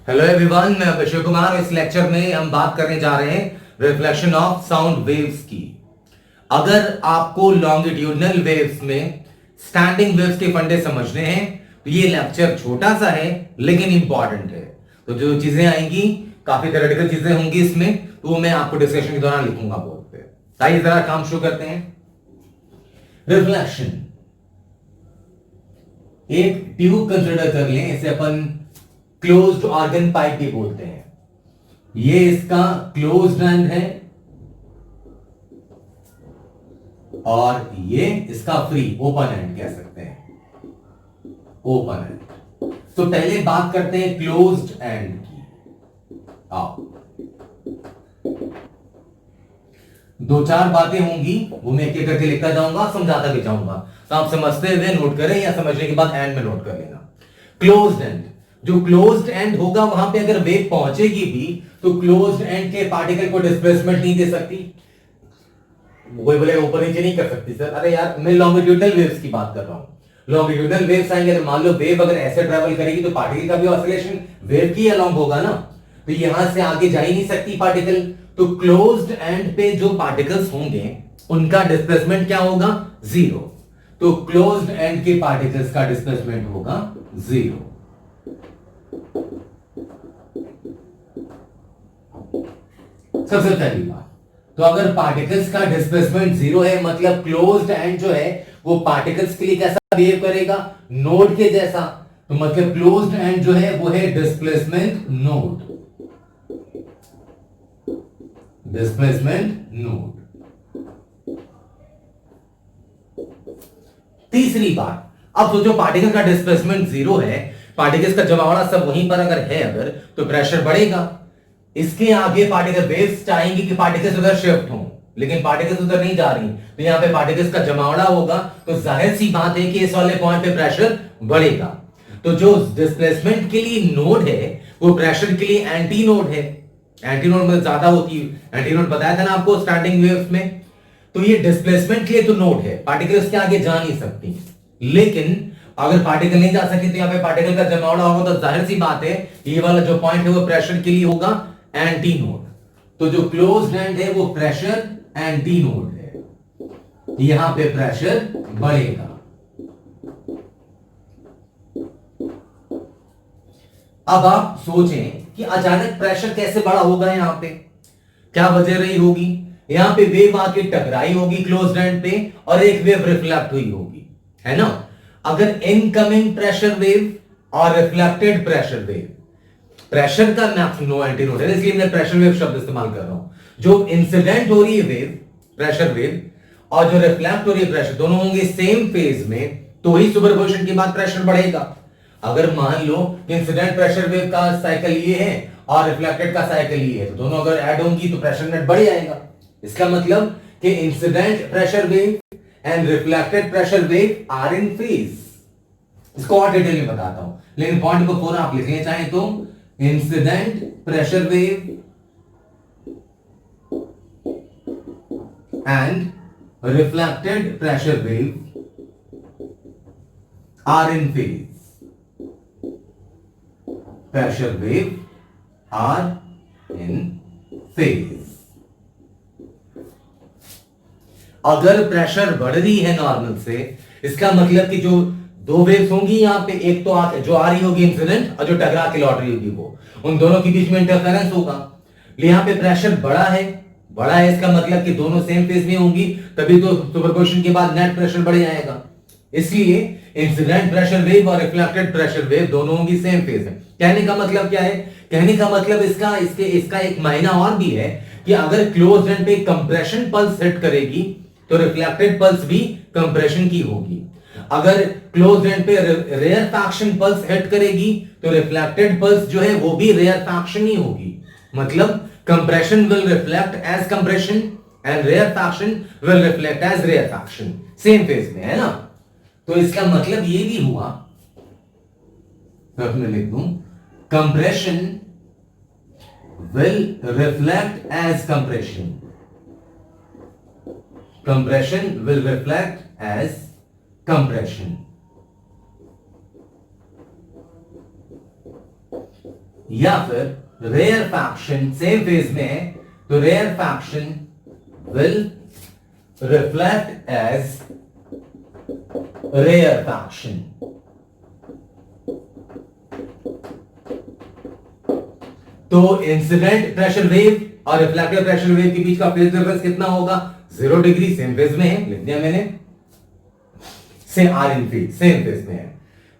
Hello everyone, मैं अभिषेक कुमार। इस lecture में हम बात करने जा रहे हैं रिफ्लेक्शन ऑफ साउंड वेव्स की। अगर आपको लॉन्गिट्यूडनल वेव्स में स्टैंडिंग वेव्स के फंडे समझने हैं तो ये लेक्चर छोटा सा है लेकिन इंपॉर्टेंट है। तो जो चीजें आएंगी काफी थ्योरेटिकल चीजें होंगी इसमें, तो वो मैं आपको डिस्कशन के दौरान लिखूंगा बोर्ड पे। आइए जरा काम शुरू करते हैं। रिफ्लेक्शन, एक ट्यूब कंसिडर कर लें, इसे अपन क्लोज्ड ऑर्गन पाइप भी बोलते हैं। ये इसका क्लोज्ड एंड है और ये इसका फ्री ओपन एंड कह सकते हैं, ओपन एंड। तो पहले बात करते हैं क्लोज्ड एंड की। आओ, दो चार बातें होंगी वो मैं एक एक करके लिखता जाऊंगा, समझाता भी जाऊंगा, तो आप समझते हुए नोट करें या समझने के बाद एंड में नोट कर लेना। क्लोज्ड एंड, जो क्लोज्ड एंड होगा वहां पे अगर वेव पहुंचेगी भी तो क्लोज्ड एंड के पार्टिकल को डिस्प्लेसमेंट नहीं दे सकती। कोई बोले ऊपर नीचे नहीं कर सकती सर, अरे यार मैं लॉन्गिट्यूडनल वेव्स की बात कर रहा हूं। लॉन्गिट्यूडनल वेव्स आएंगे तो मान लो वेव अगर ऐसे ट्रेवल करेगी तो पार्टिकल का भी ऑसिलेशन वेव की अलोंग होगा ना, तो यहां से आगे जा ही नहीं सकती पार्टिकल। तो क्लोज्ड एंड पे जो पार्टिकल्स होंगे उनका डिस्प्लेसमेंट क्या होगा? जीरो। तो क्लोज्ड एंड के पार्टिकल्स का डिस्प्लेसमेंट होगा जीरो। सबसे पहली बात, तो अगर पार्टिकल्स का डिस्प्लेसमेंट जीरो है मतलब क्लोज्ड एंड जो है वो पार्टिकल्स के लिए कैसा बिहेव करेगा? नोड के जैसा। तो मतलब क्लोज्ड एंड जो है वो है डिस्प्लेसमेंट नोड, डिस्प्लेसमेंट नोड। तीसरी बात, अब सोचो पार्टिकल का डिस्प्लेसमेंट जीरो है, पार्टिकल्स का जमावड़ा सब वहीं पर अगर है अगर, तो प्रेशर बढ़ेगा। इसके आगे पार्टिकल वेव्स चाहेंगे कि पार्टिकल्स उधर शिफ्ट हों, लेकिन पार्टिकल्स उधर नहीं जा रही, तो यहां पे पार्टिकल्स का जमावड़ा होगा, तो जाहिर सी बात है कि इस वाले पॉइंट पे प्रेशर बढ़ेगा। तो जो डिस्प्लेसमेंट के लिए नोड है वो प्रेशर के लिए एंटी नोड है। एंटी नोड में ज्यादा होती है, एंटी नोड बताया था ना आपको स्टैंडिंग वेव्स में। तो ये डिस्प्लेसमेंट के लिए तो नोड है, पार्टिकल इसके आगे जा नहीं सकती। लेकिन अगर पार्टिकल नहीं जा सकती तो यहाँ पे पार्टिकल का जमावड़ा होगा, तो जाहिर सी बात है ये वाला जो पॉइंट है वो प्रेशर के लिए होगा एंटी नोड। तो जो क्लोज्ड एंड है वो प्रेशर एंटी नोड है, यहां पे प्रेशर बढ़ेगा। अब आप सोचें कि अचानक प्रेशर कैसे बढ़ा होगा, यहां पे क्या वजह रही होगी? यहां पे वेव आके टकराई होगी क्लोज्ड एंड पे और एक वेव रिफ्लेक्ट हुई होगी, है ना? अगर इनकमिंग प्रेशर वेव और रिफ्लेक्टेड प्रेशर वेव, प्रेशर का नो एंटी नोड है इसलिए मैं प्रेशर वेव शब्द इस्तेमाल कर रहा हूं। जो इंसिडेंट हो रही है वेव, प्रेशर वेव, और जो रिफ्लेक्ट हो रही है प्रेशर, दोनों होंगे सेम फेज में, तो ही सुपरपोजिशन के बाद प्रेशर बढ़ेगा। अगर मान लो इंसिडेंट प्रेशर वेव का साइकिल ये है और रिफ्लेक्टेड का साइकिल ये है, तो दोनों अगर ऐड होंगी तो प्रेशर नेट बढ़ जाएगा। इसका मतलब कि incident pressure wave and reflected pressure wave are in phase. इसको और डिटेल में बताता हूं, लेकिन पॉइंट को पूरा आप लिखना चाहें तो incident pressure wave and reflected pressure wave are in phase. Pressure wave are in phase. अगर प्रेशर बढ़ रही है नॉर्मल से, इसका मतलब कि जो दो वेव्स होंगी यहां पे, एक तो जो आ रही होगी इंसिडेंट और जो टकरा के लौट रही होगी वो, उन दोनों के बीच में इंटरफेरेंस होगा। यहां पे प्रेशर बढ़ा है, इसका मतलब कि दोनों सेम फेज में होंगी, तभी तो सुपरपोजिशन के बाद नेट प्रेशर बढ़ जाएगा। इसलिए इंसिडेंट प्रेशर वेव और रिफ्लेक्टेड प्रेशर वेव दोनों होंगी सेम फेज में। कहने का मतलब क्या है? कहने का मतलब इसका एक मायना और भी है कि अगर क्लोज्ड एंड पे कंप्रेशन पल्स हिट करेगी तो रिफ्लेक्टेड पल्स भी कंप्रेशन की होगी। अगर क्लोज्ड एंड पे रेयर फैक्शन पल्स हिट करेगी तो रिफ्लेक्टेड पल्स जो है वो भी रेयर फैक्शन ही होगी। मतलब compression will reflect as compression and rarefaction will reflect as rarefaction, same phase में, है ना? तो इसका मतलब ये भी हुआ, मैं लिख दूं, compression will reflect as compression, compression will reflect as compression। या फिर रेयर फैक्शन सेम फेज में है तो rarefaction will reflect as rarefaction. तो इंसिडेंट प्रेशर वेव और रिफ्लेक्टेड प्रेशर वेव के बीच का फेज डिफरेंस कितना होगा? 0 डिग्री, सेम फेज में है, लिख दिया मैंने। से are in phase, same phase में है।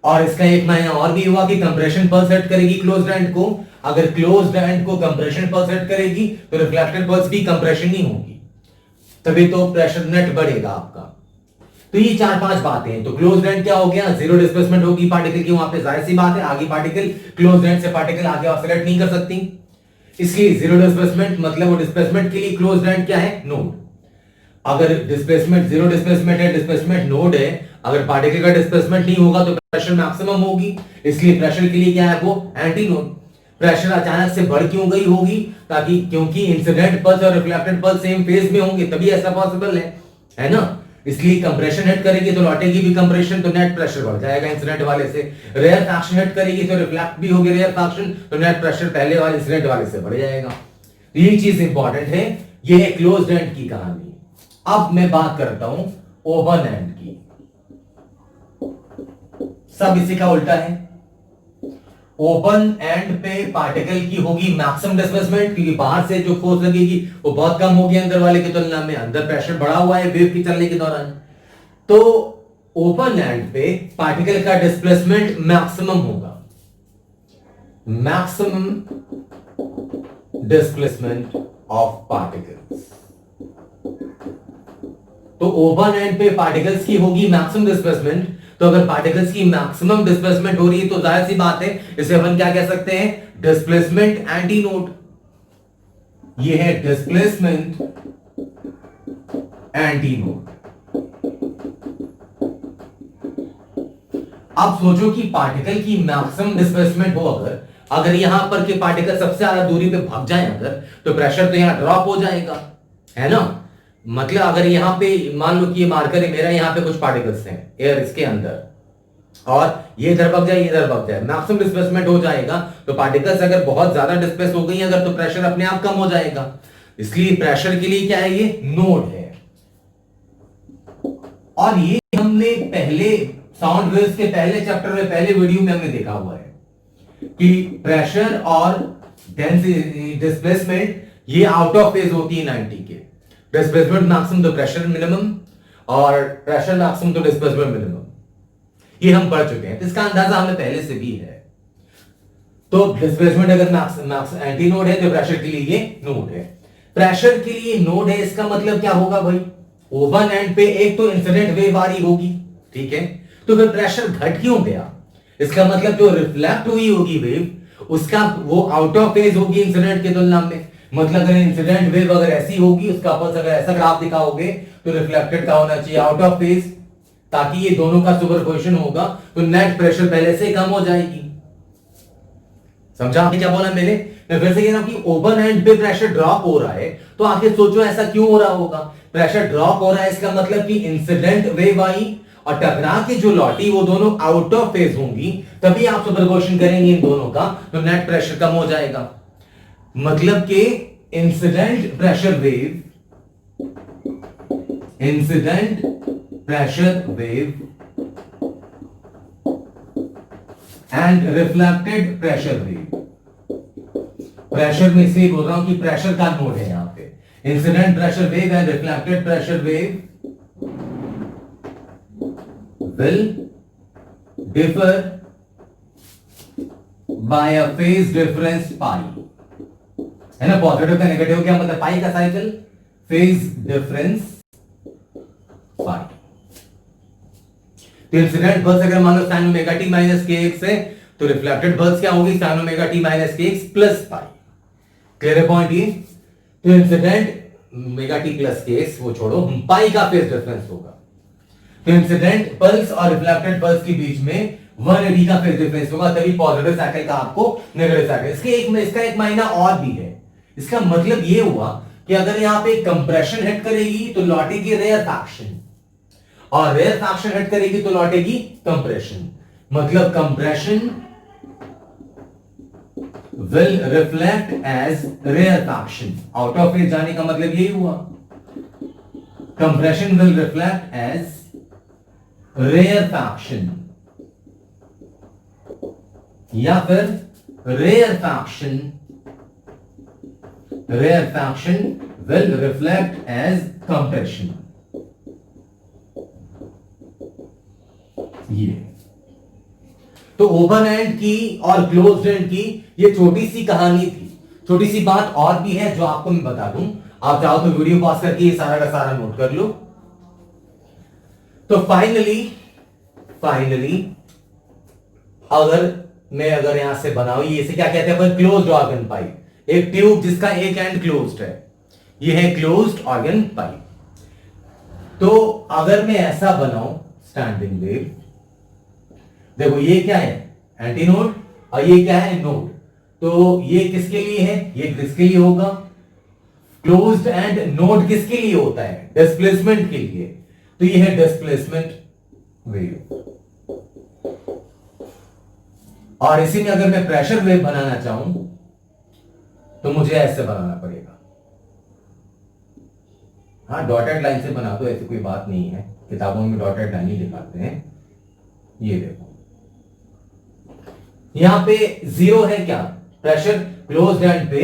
और इसका एक मायना और भी हुआ कि कंप्रेशन पल्स सेट करेगी क्लोज्ड एंड को। अगर क्लोज्ड एंड को कंप्रेशन पल्स सेट करेगी तो रिफ्लेक्टेड पल्स भी कंप्रेशन ही होगी, तभी तो प्रेशर नेट बढ़ेगा आपका। तो ये 4-5 बातें हैं। तो क्लोज्ड एंड क्या हो गया? 0 डिस्प्लेसमेंट होगी पार्टिकल की, वहां पे जाहिर सी बात है आगे पार्टिकल क्लोज्ड एंड से पार्टिकल आगे ऑसिलेट नहीं कर सकती, इसलिए 0 डिस्प्लेसमेंट। मतलब वो डिस्प्लेसमेंट के लिए क्लोज्ड एंड क्या है? नोड। अगर डिस्प्लेसमेंट 0 डिस्प्लेसमेंट है, डिस्प्लेसमेंट नोड है, अगर पार्टिकल का डिस्प्लेसमेंट नहीं होगा तो प्रेशर मैक्सिमम होगी, इसलिए प्रेशर के लिए क्या है? वो एंटी नोड। प्रेशर अचानक से बढ़ क्यों गई होगी? ताकि क्योंकि इंसिडेंट पल्स और रिफ्लेक्टेड पल्स सेम फेज में होंगे, तभी ऐसा पॉसिबल है ना। इसलिए कंप्रेशन हिट करेगी तो लौटेगी भी कंप्रेशन, तो नेट प्रेशर बढ़ जाएगा इंसिडेंट वाले से। रेयर फैक्शन हिट करेगी तो रिफ्लेक्ट भी होगी रेयर फैक्शन, तो नेट प्रेशर पहले वाले इंसिडेंट वाले से बढ़ जाएगा। ये चीज इंपॉर्टेंट है। ये है क्लोज्ड एंड की कहानी। अब मैं बात करता हूं ओपन एंड की। सब इसी का उल्टा है। ओपन एंड पे पार्टिकल की होगी मैक्सिमम डिस्प्लेसमेंट, क्योंकि बाहर से जो फोर्स लगेगी वो बहुत कम होगी अंदर वाले की तुलना में। अंदर प्रेशर बढ़ा हुआ है वेव की चलने के दौरान। तो ओपन एंड पे पार्टिकल का डिस्प्लेसमेंट मैक्सिमम होगा, मैक्सिमम डिस्प्लेसमेंट ऑफ पार्टिकल्स। तो ओपन एंड पे पार्टिकल्स की होगी मैक्सिमम डिस्प्लेसमेंट। तो अगर पार्टिकल्स की मैक्सिमम डिस्प्लेसमेंट हो रही है तो जाहिर सी बात है इसे अपन क्या कह सकते हैं? Displacement anti node. ये है डिस्प्लेसमेंट एंटी नोड। अब सोचो कि पार्टिकल की मैक्सिमम डिस्प्लेसमेंट हो, अगर यहां पर के पार्टिकल सबसे ज्यादा दूरी पे भाग जाए अगर, तो प्रेशर तो यहां ड्रॉप हो जाएगा, है ना। मतलब अगर यहां पे मान लो कि ये मार्कर है मेरा, यहां पे कुछ पार्टिकल्स हैं एयर इसके अंदर, और ये इधर भाग जाए, इधर भाग जाए, मैक्सिमम डिस्प्लेसमेंट हो जाएगा। तो पार्टिकल्स अगर बहुत ज्यादा डिस्प्लेस हो गई अगर, तो प्रेशर अपने आप कम हो जाएगा। इसलिए प्रेशर के लिए क्या है? ये नोड है। और ये हमने पहले साउंड वेव्स के पहले चैप्टर में, पहले वीडियो में हमने देखा हुआ है कि प्रेशर और डेंसिटी डिस्प्लेसमेंट ये आउट ऑफ फेज होती है 90 के। डिस्प्लेसमेंट मैक्सिमम तो प्रेशर मिनिमम, और प्रेशर मैक्सिमम तो डिस्प्लेसमेंट मिनिमम। ये हम पढ़ चुके हैं, तो इसका अंदाजा हमें पहले से भी है। तो डिस्प्लेसमेंट अगर मैक्स एंटी नोड है तो प्रेशर के लिए ये नोड है। प्रेशर के लिए नोड है, इसका मतलब क्या होगा भाई? ओपन एंड पे एक तो इंसिडेंट वेव आ रही होगी, ठीक है, तो फिर प्रेशर घट क्यों गया? इसका मतलब जो रिफ्लेक्ट हुई होगी वेव, उसका वो आउट ऑफ फेज होगी इंसिडेंट की तुलना में। मतलब अगर इंसिडेंट वेव अगर ऐसी होगी, उसका पल्स अगर ऐसा ग्राफ दिखाओगे तो रिफ्लेक्टेड का होना चाहिए आउट ऑफ फेज, ताकि ये दोनों का सुपरपोजिशन होगा, तो नेट प्रेशर पहले से कम हो जाएगी। समझा क्या बोला मैंने? मैं फिर से कह रहा हूं कि ओपन एंड पे प्रेशर ड्रॉप हो रहा है, तो आखिर सोचो ऐसा क्यों हो रहा होगा? प्रेशर ड्रॉप हो रहा है, इसका मतलब कि इंसिडेंट वेव आई और टकरा के जो लौटी वो दोनों आउट ऑफ फेज होंगी, तभी आप सुपरपोजिशन करेंगे इन दोनों का, तो नेट प्रेशर कम हो जाएगा। मतलब कि incident pressure wave, incident pressure wave and reflected pressure wave. Pressure में से बोल रहा हूं कि प्रेशर का नोड है यहां पे। Incident pressure wave and reflected pressure wave will differ by a phase difference pi, है ना। पॉजिटिव का नेगेटिव क्या मतलब? पाई का साइकिल, फेज डिफरेंस पाई। तो इंसिडेंट पल्स अगर मान लो sin ओमेगा t माइनस के एक्स है, तो रिफ्लेक्टेड पल्स क्या होगी? sin ओमेगा t माइनस के एक्स प्लस पाई। क्लियर है पॉइंट ये? तो इंसिडेंट ओमेगा t प्लस के एक्स वो छोड़ो, पाई का फेज डिफरेंस होगा। तो इंसिडेंट पल्स और रिफ्लेक्टेड पल्स के बीच में 180 का फेज डिफरेंस होगा, तभी पॉजिटिव साइकिल का आपको नेगेटिव साइकिल। इसका एक मायना और भी है। इसका मतलब ये हुआ कि अगर यहां पे कंप्रेशन हिट करेगी तो लौटेगी रेयर फैक्शन, और रेयर फैक्शन हिट करेगी तो लौटेगी कंप्रेशन। मतलब compression will reflect as rarefaction. Out of phase जाने का मतलब यही हुआ. Compression will reflect as rarefaction या फिर rarefaction will reflect as compression. ये तो ओपन एंड की और क्लोज्ड एंड की ये छोटी सी कहानी थी. छोटी सी बात और भी है जो आपको मैं बता दूं. आप चाहो तो वीडियो पॉज करके ये सारा का सारा नोट कर लो. तो फाइनली अगर यहां से बनाऊं, ये इसे क्या कहते हैं अपन, क्लोज्ड ऑर्गन पाइप. एक ट्यूब जिसका एक एंड क्लोज्ड है, ये है क्लोज्ड ऑर्गन पाइप. तो अगर मैं ऐसा बनाऊं स्टैंडिंग वेव, देखो ये क्या है, एंटीनोड, और ये क्या है, नोड. तो ये किसके लिए है, ये किसके लिए होगा, क्लोज्ड एंड नोड किसके लिए होता है, डिस्प्लेसमेंट के लिए. तो ये है डिस्प्लेसमेंट वेव. और इसी में अगर मैं प्रेशर वेव बनाना चाहूं तो मुझे ऐसे बनाना पड़ेगा. हाँ, डॉटेड लाइन से बना दो, ऐसी कोई बात नहीं है, किताबों में डॉटेड लाइन ही दिखाते हैं. ये देखो यहां पे जीरो है क्या, प्रेशर क्लोज्ड एंड पे.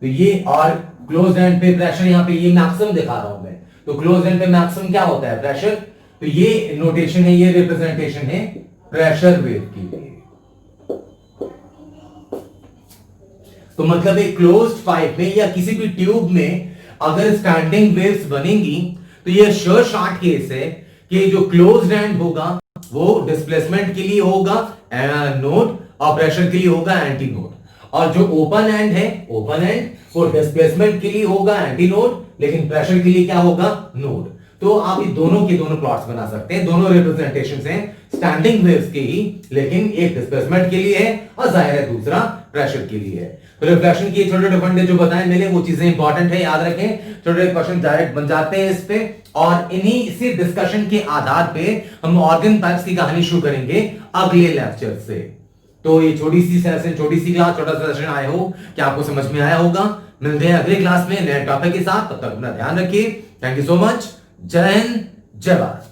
तो ये और क्लोज्ड एंड पे प्रेशर, यहां पे ये मैक्सिमम दिखा रहा हूं मैं. तो क्लोज्ड एंड पे मैक्सिमम क्या होता है, प्रेशर. तो ये नोटेशन है, ये रिप्रेजेंटेशन है प्रेशर वेव की लिए. तो मतलब एक क्लोज्ड पाइप में या किसी भी ट्यूब में अगर स्टैंडिंग वेव्स बनेंगी तो ये श्योर शॉर्ट केस है कि जो क्लोज्ड एंड होगा वो डिस्प्लेसमेंट के लिए होगा नोड, और प्रेशर के लिए होगा एंटी नोड. और जो ओपन एंड है, ओपन एंड वो डिस्प्लेसमेंट के लिए होगा एंटी नोड, लेकिन प्रेशर के लिए क्या होगा, नोड. तो आप ये दोनों के दोनों प्लॉट्स बना सकते हैं. दोनों रिप्रेजेंटेशंस हैं स्टैंडिंग वेव्स के ही, लेकिन एक डिस्प्लेसमेंट के लिए है और जाहिर है दूसरा प्रेशर के लिए है. तो रिफ्लेक्शन की छोटे छोटे फंडे जो बताए मैंने, वो चीजें इंपॉर्टेंट है, याद रखें. छोटे क्वेश्चन डायरेक्ट बन जाते हैं इस पे. और इन्हीं इसी डिस्कशन के आधार पे हम ऑर्गन पाइप्स की कहानी शुरू करेंगे अगले लेक्चर से. तो ये छोटी सी सेशन, छोटी सी क्लास, छोटा सा सेशन आए हो क्या आपको समझ में आया होगा. मिलते हैं अगले क्लास में नए टॉपिक के साथ. तब तक अपना ध्यान रखिए. Thank you so much. जय हिंद, जय भारत.